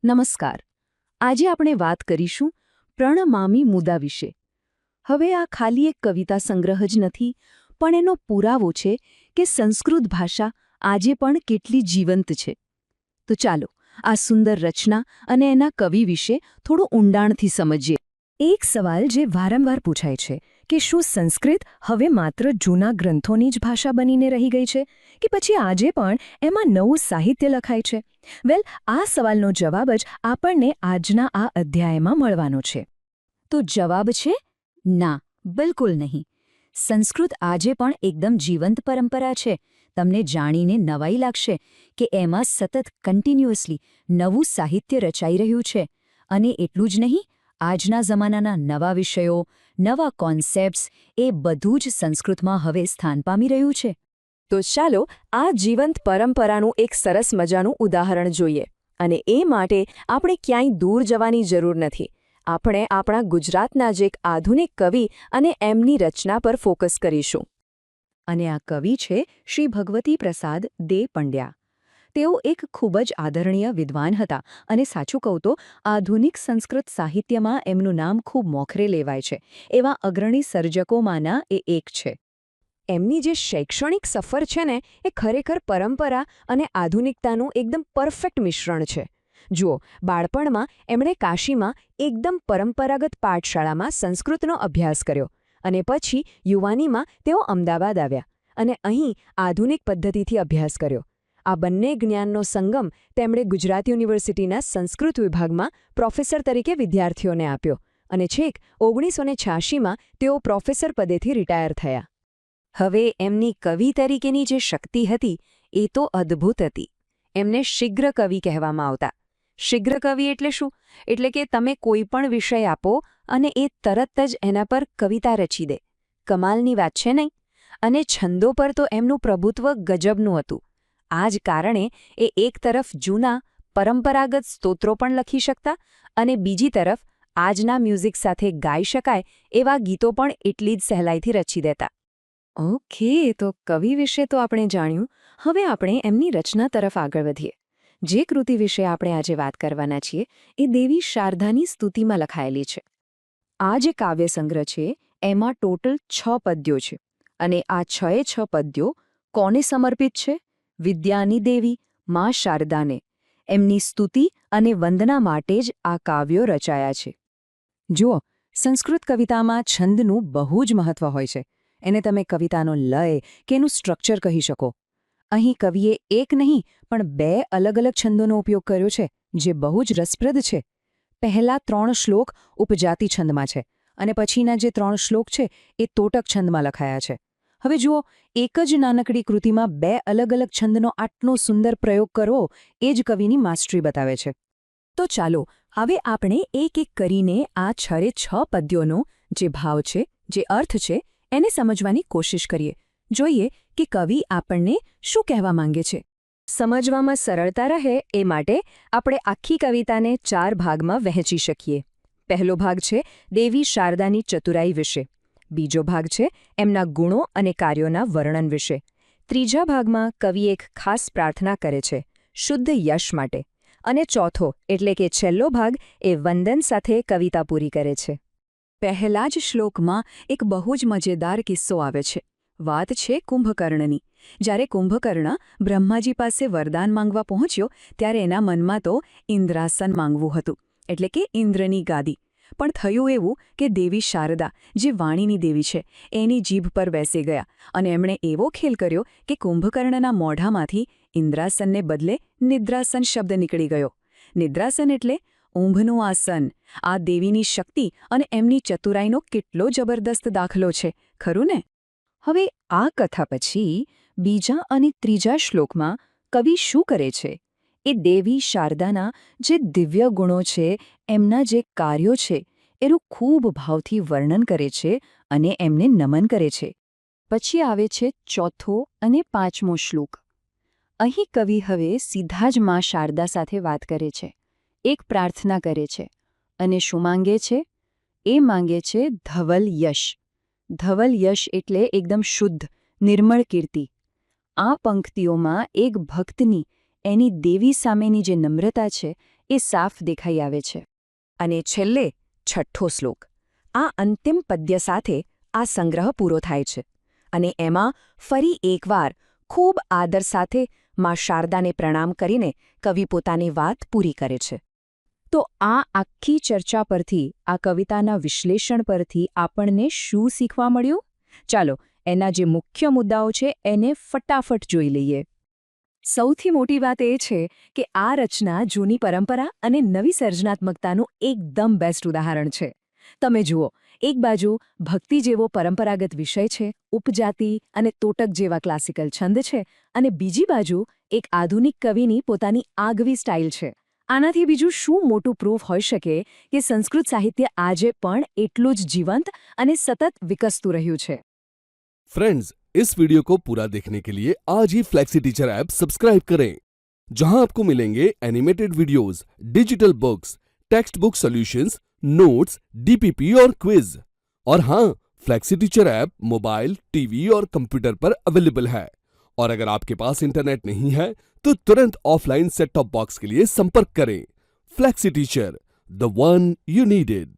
નમસ્કાર. આજે આપણે વાત કરીશું પ્રણમામી મુદા વિશે. હવે આ ખાલી એક કવિતા સંગ્રહ જ નથી, પણ એનો પુરાવો છે કે સંસ્કૃત ભાષા આજે પણ કેટલી જીવંત છે. તો ચાલો આ સુંદર રચના અને એના કવિ વિશે થોડું ઊંડાણથી સમજીએ. એક સવાલ જે વારંવાર પૂછાય છે કે શું સંસ્કૃત હવે માત્ર જૂના ગ્રંથોની જ ભાષા બનીને રહી ગઈ છે કે પછી આજે પણ એમાં નવું સાહિત્ય લખાય છે? વેલ, આ સવાલનો જવાબ જ આપણને આજના આ અધ્યાયમાં મળવાનો છે. તો જવાબ છે ના, બિલકુલ નહીં. સંસ્કૃત આજે પણ એકદમ જીવંત પરંપરા છે. તમને જાણીને નવાઈ લાગશે કે એમાં સતત કન્ટિન્યુઅસલી નવું સાહિત્ય રચાઈ રહ્યું છે. અને એટલું જ નહીં, આજના જમાનાના નવા વિષયો, નવા કોન્સેપ્ટ્સ એ બધું જ સંસ્કૃતમાં હવે સ્થાન પામી રહ્યું છે. તો ચાલો આ જીવંત પરંપરાનું એક સરસ મજાનું ઉદાહરણ જોઈએ. અને એ માટે આપણે ક્યાંય દૂર જવાની જરૂર નથી. આપણે આપણા ગુજરાતના જ એક આધુનિક કવિ અને એમની રચના પર ફોકસ કરીશું. અને આ કવિ છે શ્રી ભગવતી પ્રસાદ દે પંડ્યા. તેઓ એક ખૂબ જ આદરણીય વિદ્વાન હતા અને સાચું કહું તો આધુનિક સંસ્કૃત સાહિત્યમાં એમનું નામ ખૂબ મોખરે લેવાય છે. એવા અગ્રણી સર્જકોમાંના એ એક છે. એમની જે શૈક્ષણિક સફર છે ને એ ખરેખર પરંપરા અને આધુનિકતાનું એકદમ પરફેક્ટ મિશ્રણ છે. જુઓ, બાળપણમાં એમણે કાશીમાં એકદમ પરંપરાગત પાઠશાળામાં સંસ્કૃતનો અભ્યાસ કર્યો અને પછી યુવાનીમાં તેઓ અમદાવાદ આવ્યા અને અહીં આધુનિક પદ્ધતિથી અભ્યાસ કર્યો. આ બંને જ્ઞાનનો સંગમ તેમણે ગુજરાત યુનિવર્સિટીના સંસ્કૃત વિભાગમાં પ્રોફેસર તરીકે વિદ્યાર્થીઓને આપ્યો અને છેક 1986માં તેઓ પ્રોફેસર પદેથી રિટાયર થયા. હવે એમની કવિ તરીકેની જે શક્તિ હતી એ તો અદ્ભુત હતી. એમને શીઘ્ર કવિ કહેવામાં આવતા. શીઘ્ર કવિ એટલે શું? એટલે કે તમે કોઈ પણ વિષય આપો અને એ તરત જ એના પર કવિતા રચી દે. કમાલની વાત છે નહીં? અને છંદો પર તો એમનું પ્રભુત્વ ગજબનું હતું. આ જ કારણે એ એક તરફ જૂના પરંપરાગત સ્તોત્રો પણ લખી શકતા અને બીજી તરફ આજના મ્યુઝિક સાથે ગાઈ શકાય એવા ગીતો પણ એટલી જ સહેલાઈથી રચી દેતા. ઓકે, તો કવિ વિશે તો આપણે જાણ્યું. હવે આપણે એમની રચના તરફ આગળ વધીએ. જે કૃતિ વિશે આપણે આજે વાત કરવાના છીએ એ દેવી શારદાની સ્તુતિમાં લખાયેલી છે. આ જે કાવ્ય સંગ્રહ છે એમાં ટોટલ 6 પદ્યો છે અને આ 6 પદ્યો કોને સમર્પિત છે? વિદ્યાની દેવી મા શારદાને. એમની સ્તુતિ અને વંદના માટે જ આ કાવ્યો રચાયા છે. જુઓ, સંસ્કૃત કવિતામાં છંદનું બહુ જ મહત્વ હોય છે. એને તમે કવિતાનો લય કે એનું સ્ટ્રક્ચર કહી શકો. અહીં કવિએ એક નહીં પણ 2 અલગ અલગ છંદોનો ઉપયોગ કર્યો છે જે બહુ જ રસપ્રદ છે. પહેલા 3 શ્લોક ઉપજાતિ છંદમાં છે અને પછીના જે 3 શ્લોક છે એ તોટક છંદમાં લખાયા છે. હવે જુઓ, એક જ નાનકડી કૃતિમાં 2 અલગ અલગ છંદનો આટલો સુંદર પ્રયોગ કરવો એ જ કવિની માસ્ટરી બતાવે છે. તો ચાલો હવે આપણે એક એક કરીને આ 6 પદ્યોનો જે ભાવ છે, જે અર્થ છે, એને સમજવાની કોશિશ કરીએ. જોઈએ કે કવિ આપણને શું કહેવા માંગે છે. સમજવામાં સરળતા રહે એ માટે આપણે આખી કવિતાને 4 ભાગમાં વહેંચી શકીએ. પહેલો ભાગ છે દેવી શારદાની ચતુરાઈ વિશે. બીજો ભાગ છે એમના ગુણો અને કાર્યોના વર્ણન વિશે. ત્રીજા ભાગમાં કવિ એક ખાસ પ્રાર્થના કરે છે શુદ્ધ યશ માટે. અને ચોથો એટલે કે છેલ્લો ભાગ એ વંદન સાથે કવિતા પૂરી કરે છે. પહેલા જ શ્લોકમાં એક બહુ જ મજેદાર કિસ્સો આવે છે. વાત છે કુંભકર્ણની. જ્યારે કુંભકર્ણ બ્રહ્માજી પાસે વરદાન માંગવા પહોંચ્યો ત્યારે એના મનમાં તો ઇન્દ્રાસન માંગવું હતું, એટલે કે ઇન્દ્રની ગાદી. પણ થયું એવું કે દેવી શારદા, જે વાણીની દેવી છે, એની જીભ પર બેસી ગયા અને એમણે એવો ખેલ કર્યો કે કુંભકર્ણના મોઢામાંથી ઇન્દ્રાસનને બદલે નિદ્રાસન શબ્દ નીકળી ગયો. નિદ્રાસન એટલે ઊંઘનું આસન. આ દેવીની શક્તિ અને એમની ચતુરાઈનો કેટલો જબરદસ્ત દાખલો છે, ખરું ને? હવે આ કથા પછી બીજા અને ત્રીજા શ્લોકમાં કવિ શું કરે છે? એ દેવી શારદાના જે દિવ્ય ગુણો છે, એમના જે કાર્યો છે, એનું ખૂબ ભાવથી વર્ણન કરે છે અને એમને નમન કરે છે. પછી આવે છે ચોથો અને 5મો શ્લોક. અહીં કવિ હવે સીધા જ મા શારદા સાથે વાત કરે છે. એક પ્રાર્થના કરે છે અને શું માંગે છે? એ માંગે છે ધવલ યશ. ધવલ યશ એટલે એકદમ શુદ્ધ, નિર્મળ કીર્તિ. આ પંક્તિઓમાં એક ભક્તની એની દેવી સામેની જે નમ્રતા છે એ સાફ દેખાઈ આવે છે. અને છેલ્લે 6ઠ્ઠો શ્લોક. આ અંતિમ પદ્ય સાથે આ સંગ્રહ પૂરો થાય છે અને એમાં ફરી એકવાર ખૂબ આદર સાથે માં શારદાને પ્રણામ કરીને કવિ પોતાની વાત પૂરી કરે છે. તો આ આખી ચર્ચા પરથી, આ કવિતાના વિશ્લેષણ પરથી આપણને શું શીખવા મળ્યું? ચાલો એના જે મુખ્ય મુદ્દાઓ છે એને ફટાફટ જોઈ લઈએ. સૌથી મોટી વાત એ છે કે આ રચના જૂની પરંપરા અને નવી સર્જનાત્મકતાનું એકદમ બેસ્ટ ઉદાહરણ છે. તમે જુઓ, એક બાજુ ભક્તિ જેવો પરંપરાગત વિષય છે, ઉપજાતિ અને તોટક જેવા ક્લાસિકલ છંદ છે, અને બીજી બાજુ એક આધુનિક કવિની પોતાની આગવી સ્ટાઇલ છે. આનાથી બીજું શું મોટું પ્રૂફ હોઈ શકે કે સંસ્કૃત સાહિત્ય આજે પણ એટલું જ જીવંત અને સતત વિકસતું રહ્યું છે. फ्रेंड्स, इस वीडियो को पूरा देखने के लिए आज ही फ्लेक्सी टीचर ऐप सब्सक्राइब करें, जहां आपको मिलेंगे animated videos, digital books, text book solutions, notes, DPP और क्विज. और हाँ, flexi teacher app mobile, TV और कंप्यूटर पर अवेलेबल है. और अगर आपके पास इंटरनेट नहीं है तो तुरंत ऑफलाइन सेट टॉप बॉक्स के लिए संपर्क करें. Flexi teacher, the one you needed.